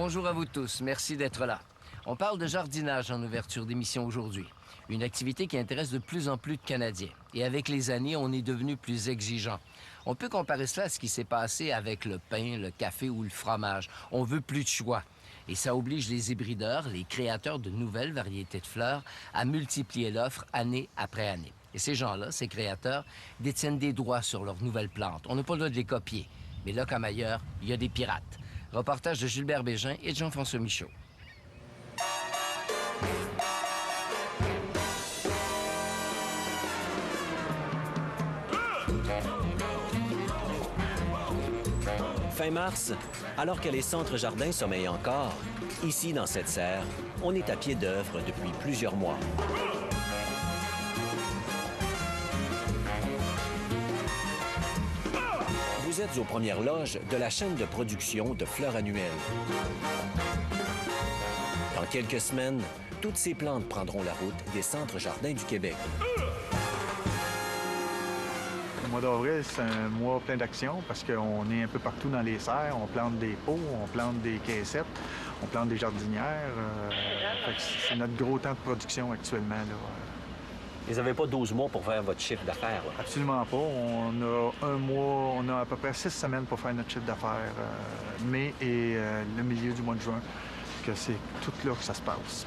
Bonjour à vous tous, merci d'être là. On parle de jardinage en ouverture d'émission aujourd'hui. Une activité qui intéresse de plus en plus de Canadiens. Et avec les années, on est devenu plus exigeant. On peut comparer cela à ce qui s'est passé avec le pain, le café ou le fromage. On veut plus de choix. Et ça oblige les hybrideurs, les créateurs de nouvelles variétés de fleurs, à multiplier l'offre année après année. Et ces gens-là, ces créateurs, détiennent des droits sur leurs nouvelles plantes. On n'a pas le droit de les copier. Mais là, comme ailleurs, il y a des pirates. Reportage de Gilbert Bégin et de Jean-François Michaud. Fin mars, alors que les centres jardins sommeillent encore, ici dans cette serre, on est à pied d'œuvre depuis plusieurs mois. Vous êtes aux premières loges de la chaîne de production de fleurs annuelles. Dans quelques semaines, toutes ces plantes prendront la route des centres jardins du Québec. Le mois d'avril, c'est un mois plein d'action parce qu'on est un peu partout dans les serres. On plante des pots, on plante des caissettes, on plante des jardinières. C'est notre gros temps de production actuellement, là. Vous n'avez pas 12 mois pour faire votre chiffre d'affaires, là? Absolument pas. On a un mois, on a à peu près 6 semaines pour faire notre chiffre d'affaires, mai et le milieu du mois de juin, que c'est tout là que ça se passe.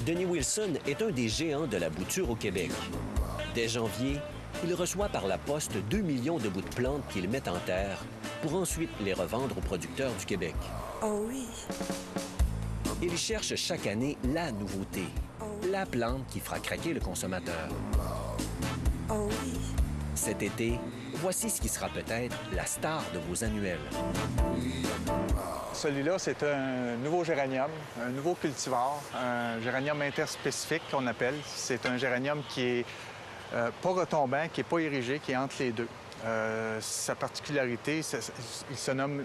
Denis Wilson est un des géants de la bouture au Québec. Dès janvier, il reçoit par la poste 2 millions de bouts de plantes qu'il met en terre pour ensuite les revendre aux producteurs du Québec. Oh oui! Il cherche chaque année la nouveauté, la plante qui fera craquer le consommateur. Oh oui! Cet été, voici ce qui sera peut-être la star de vos annuels. Celui-là, c'est un nouveau géranium, un nouveau cultivar, un géranium interspécifique qu'on appelle. C'est un géranium qui est pas retombant, qui n'est pas érigé, qui est entre les deux. Sa particularité, il se nomme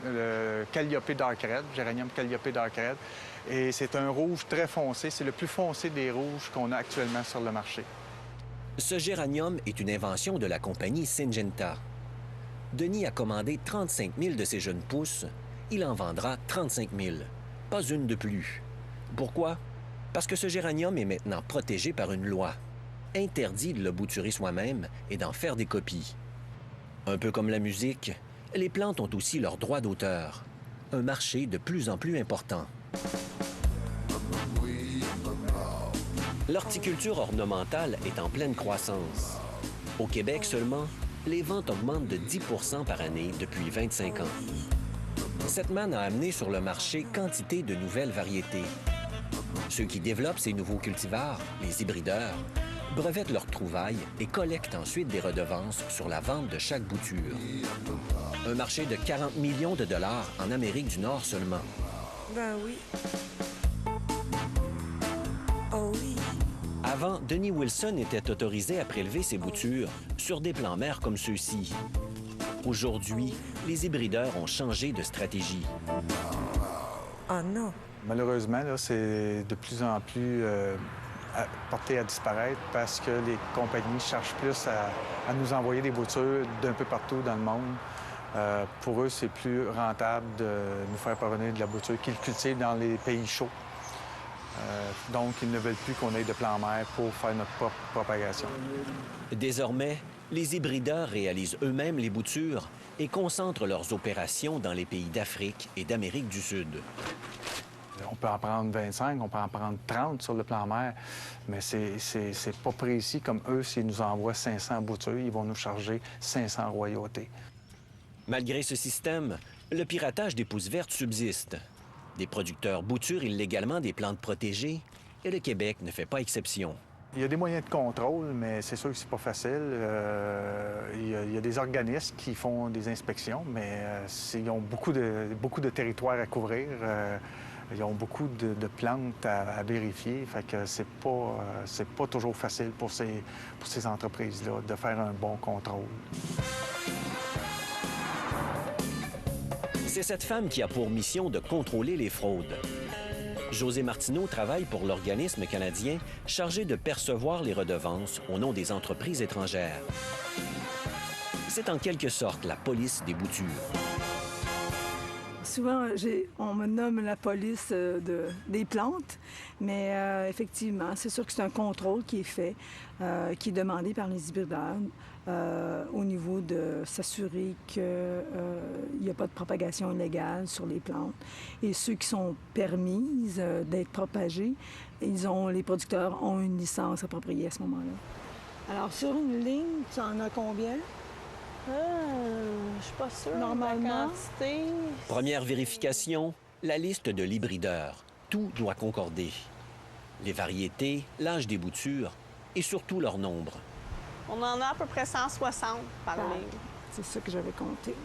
Calliope Dark Red, géranium Calliope Dark Red. Et c'est un rouge très foncé. C'est le plus foncé des rouges qu'on a actuellement sur le marché. Ce géranium est une invention de la compagnie Syngenta. Denis a commandé 35 000 de ces jeunes pousses. Il en vendra 35 000. Pas une de plus. Pourquoi? Parce que ce géranium est maintenant protégé par une loi. Interdit de le bouturer soi-même et d'en faire des copies. Un peu comme la musique, les plantes ont aussi leur droit d'auteur. Un marché de plus en plus important. L'horticulture ornementale est en pleine croissance. Au Québec seulement, les ventes augmentent de 10 % par année depuis 25 ans. Cette manne a amené sur le marché quantité de nouvelles variétés. Ceux qui développent ces nouveaux cultivars, les hybrideurs, brevettent leurs trouvailles et collectent ensuite des redevances sur la vente de chaque bouture. Un marché de 40 millions de dollars en Amérique du Nord seulement. Ben oui. Oh oui. Avant, Denis Wilson était autorisé à prélever ses boutures sur des plants mères comme ceux-ci. Aujourd'hui, les hybrideurs ont changé de stratégie. Oh non. Malheureusement, là, c'est de plus en plus porté à disparaître parce que les compagnies cherchent plus à nous envoyer des boutures d'un peu partout dans le monde. Pour eux, c'est plus rentable de nous faire parvenir de la bouture qu'ils cultivent dans les pays chauds. Donc, ils ne veulent plus qu'on ait de plants mères pour faire notre propre propagation. Désormais, les hybrideurs réalisent eux-mêmes les boutures et concentrent leurs opérations dans les pays d'Afrique et d'Amérique du Sud. On peut en prendre 25, on peut en prendre 30 sur le plan mère, mais c'est pas précis comme eux, s'ils nous envoient 500 boutures, ils vont nous charger 500 royautés. Malgré ce système, le piratage des pousses vertes subsiste. Des producteurs bouturent illégalement des plantes protégées et le Québec ne fait pas exception. Il y a des moyens de contrôle, mais c'est sûr que c'est pas facile. Il y a des organismes qui font des inspections, mais ils ont beaucoup de territoires à couvrir. Ils ont beaucoup de plantes à vérifier. Fait que c'est pas toujours facile pour ces entreprises-là de faire un bon contrôle. C'est cette femme qui a pour mission de contrôler les fraudes. José Martineau travaille pour l'organisme canadien chargé de percevoir les redevances au nom des entreprises étrangères. C'est en quelque sorte la police des boutures. souvent, on me nomme la police des plantes, mais effectivement, c'est sûr que c'est un contrôle qui est fait, qui est demandé par les hybrideurs au niveau de s'assurer qu'il n'y a pas de propagation illégale sur les plantes. Et ceux qui sont permises d'être propagés, les producteurs ont une licence appropriée à ce moment-là. Alors, sur une ligne, tu en as combien? Je suis pas sûre. Normalement. La quantité. Première vérification, la liste de l'hybrideur. Tout doit concorder. Les variétés, l'âge des boutures et surtout leur nombre. On en a à peu près 160 par ligne. C'est ça que j'avais compté.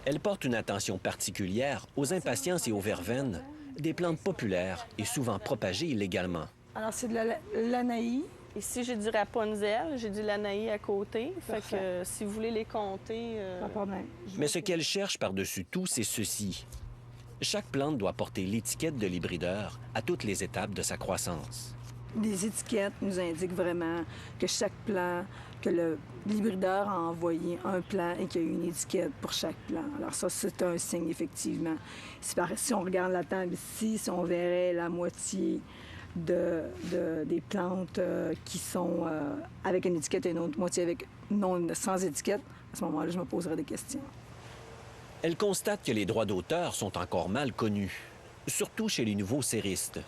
Elle porte une attention particulière aux impatiences et aux verveines, des plantes populaires et souvent propagées illégalement. Alors, c'est de l'anaï. Ici, j'ai du Rapunzel, j'ai du Lanaï à côté. Parfait. Fait que si vous voulez les compter... Pas de problème. Mais ce qu'elle cherche par-dessus tout, c'est ceci. Chaque plante doit porter l'étiquette de l'hybrideur à toutes les étapes de sa croissance. Les étiquettes nous indiquent vraiment que chaque plant, que l'hybrideur a envoyé un plant et qu'il y a une étiquette pour chaque plant. Alors ça, c'est un signe, effectivement. Si on regarde la table ici, si on verrait la moitié des plantes qui sont avec une étiquette et une autre moitié avec sans étiquette, à ce moment-là, je me poserais des questions. Elle constate que les droits d'auteur sont encore mal connus, surtout chez les nouveaux céristes.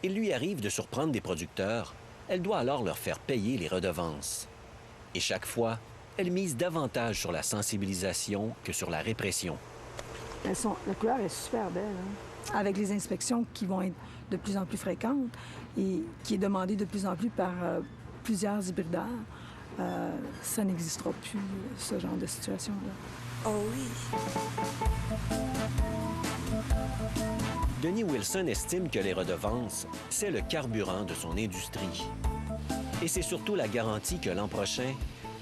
Il lui arrive de surprendre des producteurs. Elle doit alors leur faire payer les redevances. Et chaque fois, elle mise davantage sur la sensibilisation que sur la répression. La couleur est super belle, hein? Avec les inspections qui vont être de plus en plus fréquentes et qui est demandée de plus en plus par plusieurs hybrideurs, ça n'existera plus, ce genre de situation-là. Oh oui. Denis Wilson estime que les redevances, c'est le carburant de son industrie. Et c'est surtout la garantie que l'an prochain,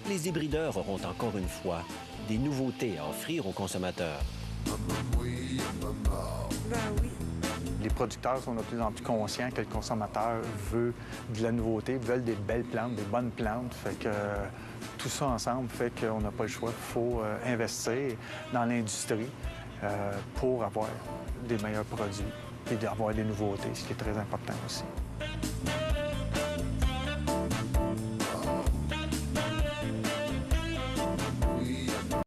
les hybrideurs auront encore une fois des nouveautés à offrir aux consommateurs. Ben oui. Les producteurs sont de plus en plus conscients que le consommateur veut de la nouveauté, veulent des belles plantes, des bonnes plantes. Fait que tout ça ensemble fait qu'on n'a pas le choix. Il faut investir dans l'industrie pour avoir des meilleurs produits et d'avoir des nouveautés, ce qui est très important aussi.